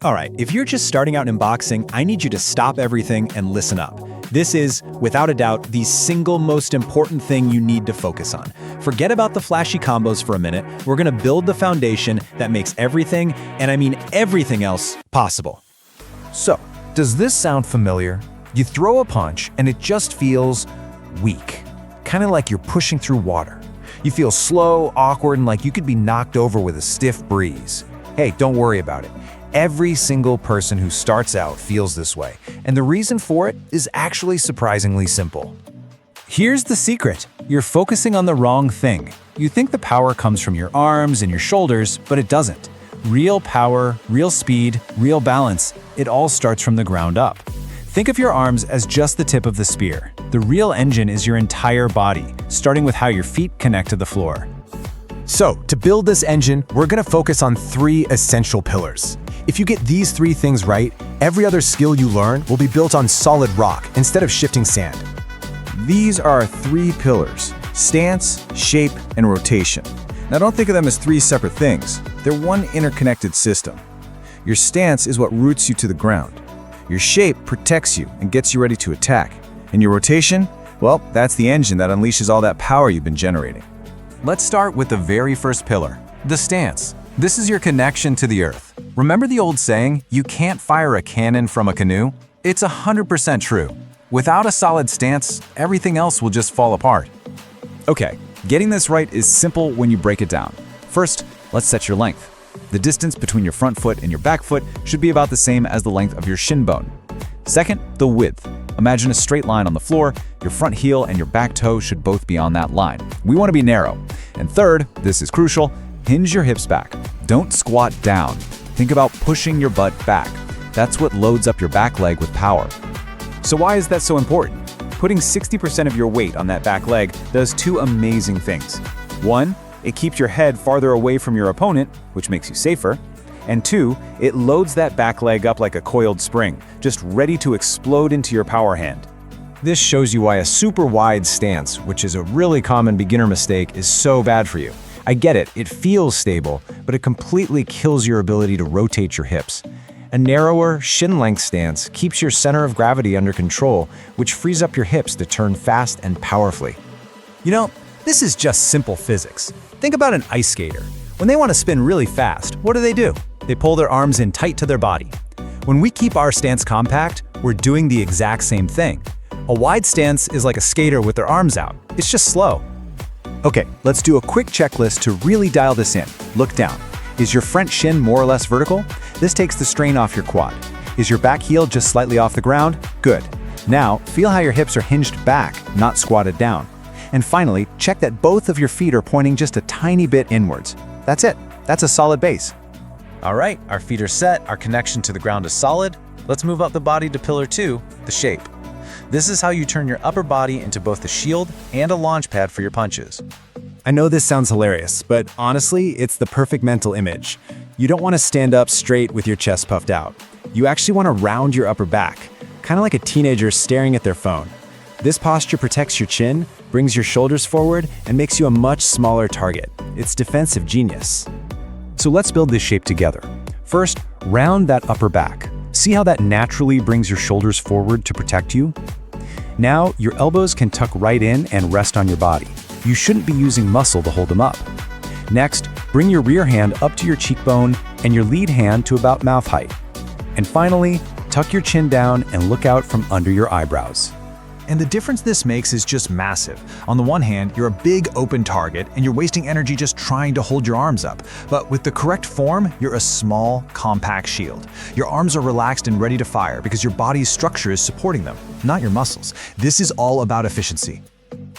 All right, if you're just starting out in boxing, I need you to stop everything and listen up. This is, without a doubt, the single most important thing you need to focus on. Forget about the flashy combos for a minute. We're gonna build the foundation that makes everything, and I mean everything else, possible. So, does this sound familiar? You throw a punch and it just feels weak. Kind of like you're pushing through water. You feel slow, awkward, and like you could be knocked over with a stiff breeze. Hey, don't worry about it. Every single person who starts out feels this way, and the reason for it is actually surprisingly simple. Here's the secret. You're focusing on the wrong thing. You think the power comes from your arms and your shoulders, but it doesn't. Real power, real speed, real balance, it all starts from the ground up. Think of your arms as just the tip of the spear. The real engine is your entire body, starting with how your feet connect to the floor. So, to build this engine, we're gonna focus on 3 essential pillars. If you get these 3 things right, every other skill you learn will be built on solid rock instead of shifting sand. These are our 3 pillars: stance, shape, and rotation. Now don't think of them as 3 separate things. They're one interconnected system. Your stance is what roots you to the ground. Your shape protects you and gets you ready to attack. And your rotation? Well, that's the engine that unleashes all that power you've been generating. Let's start with the very first pillar, the stance. This is your connection to the earth. Remember the old saying, you can't fire a cannon from a canoe? It's 100% true. Without a solid stance, everything else will just fall apart. Okay, getting this right is simple when you break it down. First, let's set your length. The distance between your front foot and your back foot should be about the same as the length of your shin bone. Second, the width. Imagine a straight line on the floor. Your front heel and your back toe should both be on that line. We want to be narrow. And third, this is crucial, hinge your hips back. Don't squat down. Think about pushing your butt back. That's what loads up your back leg with power. So why is that so important? Putting 60% of your weight on that back leg does 2 amazing things. 1, it keeps your head farther away from your opponent, which makes you safer. And 2, it loads that back leg up like a coiled spring, just ready to explode into your power hand. This shows you why a super wide stance, which is a really common beginner mistake, is so bad for you. I get it, it feels stable, but it completely kills your ability to rotate your hips. A narrower, shin-length stance keeps your center of gravity under control, which frees up your hips to turn fast and powerfully. You know, this is just simple physics. Think about an ice skater. When they want to spin really fast, what do? They pull their arms in tight to their body. When we keep our stance compact, we're doing the exact same thing. A wide stance is like a skater with their arms out. It's just slow. Okay, let's do a quick checklist to really dial this in. Look down. Is your front shin more or less vertical? This takes the strain off your quad. Is your back heel just slightly off the ground? Good. Now, feel how your hips are hinged back, not squatted down. And finally, check that both of your feet are pointing just a tiny bit inwards. That's it. That's a solid base. All right, our feet are set, our connection to the ground is solid. Let's move up the body to pillar 2, the shape. This is how you turn your upper body into both a shield and a launch pad for your punches. I know this sounds hilarious, but honestly, it's the perfect mental image. You don't want to stand up straight with your chest puffed out. You actually want to round your upper back, kind of like a teenager staring at their phone. This posture protects your chin, brings your shoulders forward, and makes you a much smaller target. It's defensive genius. So let's build this shape together. First, round that upper back. See how that naturally brings your shoulders forward to protect you? Now, your elbows can tuck right in and rest on your body. You shouldn't be using muscle to hold them up. Next, bring your rear hand up to your cheekbone and your lead hand to about mouth height. And finally, tuck your chin down and look out from under your eyebrows. And the difference this makes is just massive. On the one hand, you're a big open target and you're wasting energy just trying to hold your arms up. But with the correct form, you're a small, compact shield. Your arms are relaxed and ready to fire because your body's structure is supporting them, not your muscles. This is all about efficiency.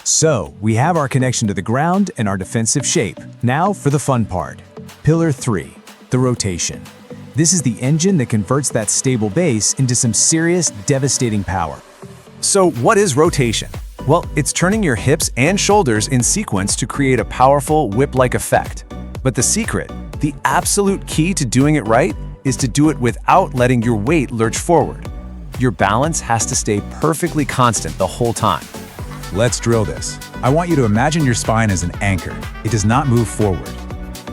So, we have our connection to the ground and our defensive shape. Now for the fun part. Pillar 3, the rotation. This is the engine that converts that stable base into some serious, devastating power. So what is rotation? Well, it's turning your hips and shoulders in sequence to create a powerful whip-like effect. But the secret, the absolute key to doing it right, is to do it without letting your weight lurch forward. Your balance has to stay perfectly constant the whole time. Let's drill this. I want you to imagine your spine as an anchor. It does not move forward.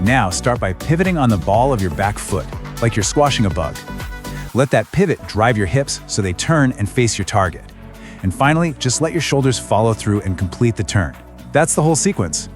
Now start by pivoting on the ball of your back foot. like you're squashing a bug. Let that pivot drive your hips so they turn and face your target. And finally, just let your shoulders follow through and complete the turn. That's the whole sequence.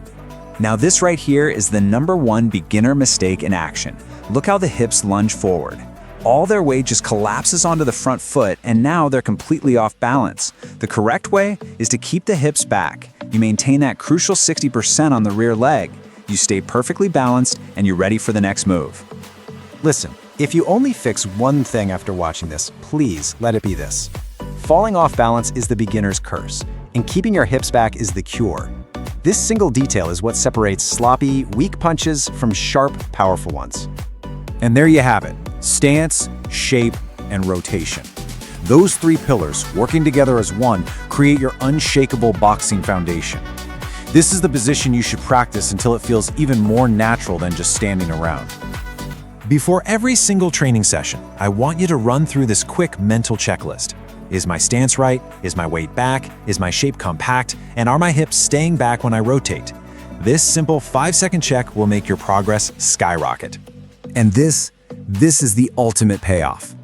Now this right here is the #1 beginner mistake in action. Look how the hips lunge forward. All their weight just collapses onto the front foot, and now they're completely off balance. The correct way is to keep the hips back. You maintain that crucial 60% on the rear leg. You stay perfectly balanced, and you're ready for the next move. Listen, if you only fix one thing after watching this, please let it be this. Falling off balance is the beginner's curse, and keeping your hips back is the cure. This single detail is what separates sloppy, weak punches from sharp, powerful ones. And there you have it. Stance, shape, and rotation. Those 3 pillars, working together as one, create your unshakable boxing foundation. This is the position you should practice until it feels even more natural than just standing around. Before every single training session, I want you to run through this quick mental checklist. Is my stance right? Is my weight back? Is my shape compact? And are my hips staying back when I rotate? This simple 5-second check will make your progress skyrocket. And this is the ultimate payoff.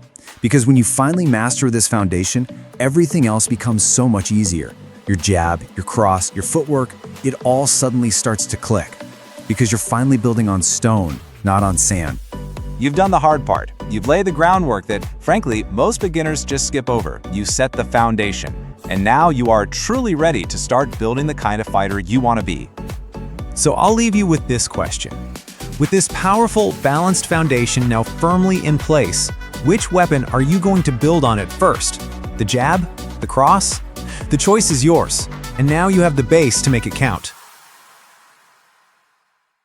Because when you finally master this foundation, everything else becomes so much easier. Your jab, your cross, your footwork, it all suddenly starts to click. Because you're finally building on stone, not on sand. You've done the hard part. You've laid the groundwork that, frankly, most beginners just skip over. You set the foundation. And now you are truly ready to start building the kind of fighter you want to be. So I'll leave you with this question. With this powerful, balanced foundation now firmly in place, which weapon are you going to build on it first? The jab? The cross? The choice is yours, and now you have the base to make it count.